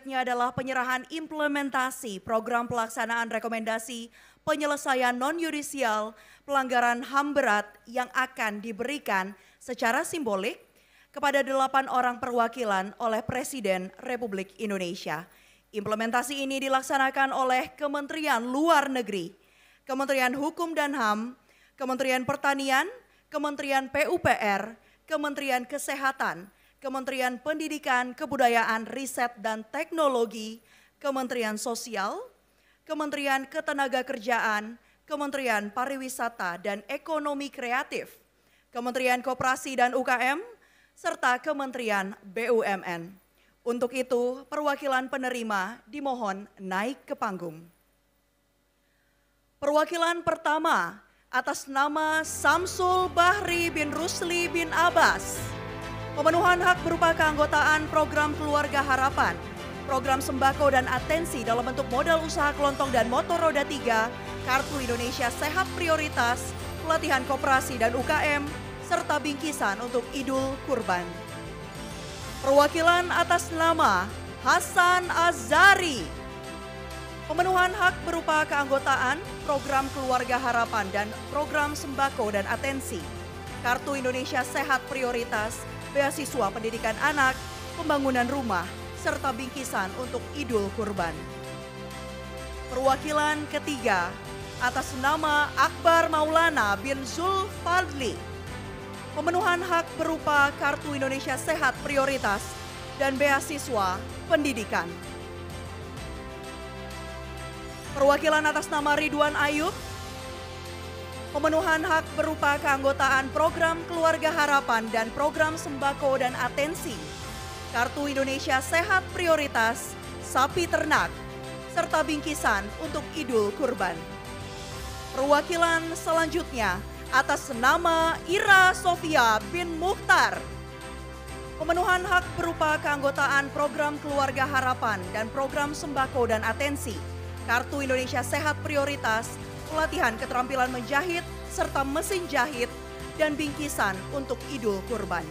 selanjutnya adalah penyerahan implementasi program pelaksanaan rekomendasi penyelesaian non-yudisial pelanggaran HAM berat yang akan diberikan secara simbolik kepada 8 orang perwakilan oleh Presiden Republik Indonesia. Implementasi ini dilaksanakan oleh Kementerian Luar Negeri, Kementerian Hukum dan HAM, Kementerian Pertanian, Kementerian PUPR, Kementerian Kesehatan, Kementerian Pendidikan, Kebudayaan, Riset dan Teknologi, Kementerian Sosial, Kementerian Ketenagakerjaan, Kementerian Pariwisata dan Ekonomi Kreatif, Kementerian Koperasi dan UKM, serta Kementerian BUMN. Untuk itu, perwakilan penerima dimohon naik ke panggung. Perwakilan pertama atas nama Samsul Bahri bin Rusli bin Abbas. Pemenuhan hak berupa keanggotaan program Keluarga Harapan, program sembako dan atensi dalam bentuk modal usaha kelontong dan motor roda 3, Kartu Indonesia Sehat Prioritas, pelatihan koperasi dan UKM, serta bingkisan untuk Idul Kurban. Perwakilan atas nama Hasan Azari. Pemenuhan hak berupa keanggotaan program Keluarga Harapan dan program sembako dan atensi, Kartu Indonesia Sehat Prioritas, beasiswa pendidikan anak, pembangunan rumah, serta bingkisan untuk Idul Kurban. Perwakilan ketiga atas nama Akbar Maulana bin Zulfadli. Pemenuhan hak berupa Kartu Indonesia Sehat Prioritas dan beasiswa pendidikan. Perwakilan atas nama Ridwan Ayub. Pemenuhan hak berupa keanggotaan program Keluarga Harapan dan program sembako dan atensi, Kartu Indonesia Sehat Prioritas, sapi ternak, serta bingkisan untuk Idul Kurban. Perwakilan selanjutnya atas nama Ira Sofia bin Mukhtar. Pemenuhan hak berupa keanggotaan program Keluarga Harapan dan program sembako dan atensi, Kartu Indonesia Sehat Prioritas, pelatihan keterampilan menjahit serta mesin jahit dan bingkisan untuk Idul Kurban.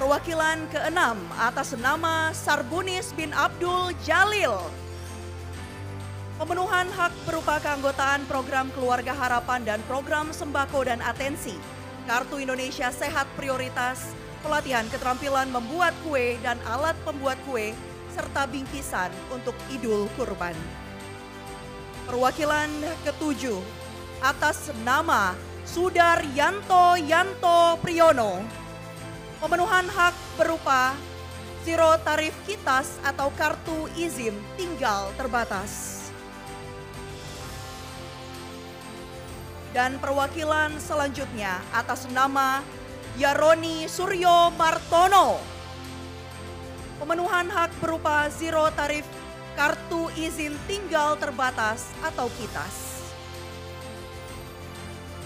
Perwakilan keenam atas nama Sarbunis bin Abdul Jalil. Pemenuhan hak berupa keanggotaan program Keluarga Harapan dan program sembako dan atensi, Kartu Indonesia Sehat Prioritas, pelatihan keterampilan membuat kue dan alat pembuat kue, serta bingkisan untuk Idul Kurban. Perwakilan ketujuh atas nama Sudaryanto Yanto Priyono. Pemenuhan hak berupa zero tarif kitas atau kartu izin tinggal terbatas. Dan perwakilan selanjutnya atas nama Yaroni Suryo Martono. Pemenuhan hak berupa zero tarif kartu izin tinggal terbatas atau kitas.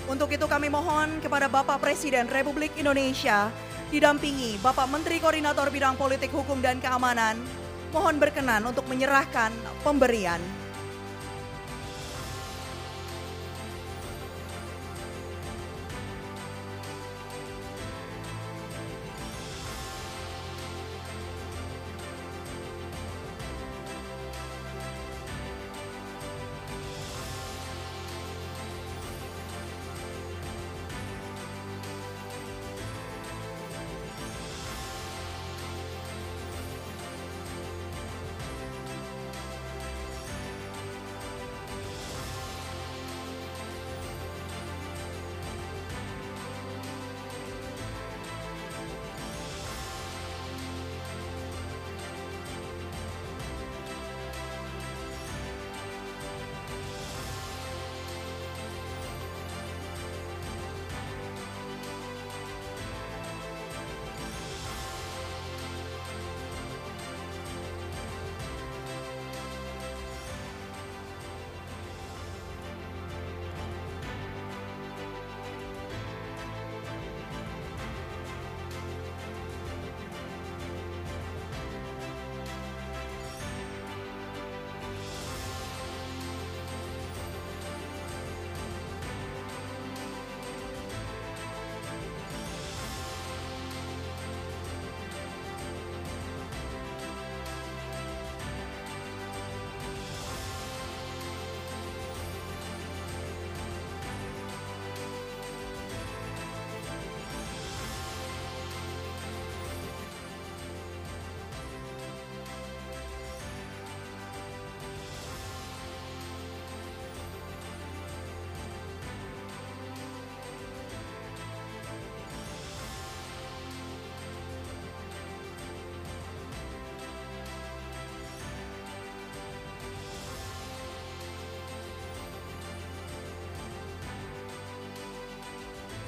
Untuk itu kami mohon kepada Bapak Presiden Republik Indonesia didampingi Bapak Menteri Koordinator Bidang Politik, Hukum dan Keamanan, mohon berkenan untuk menyerahkan pemberian.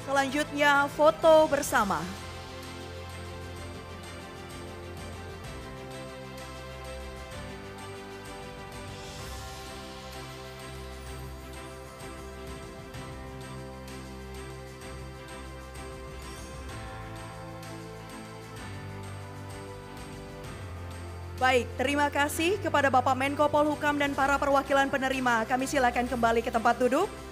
Selanjutnya foto bersama. Baik, terima kasih kepada Bapak Menko Polhukam dan para perwakilan penerima. Kami silakan kembali ke tempat duduk.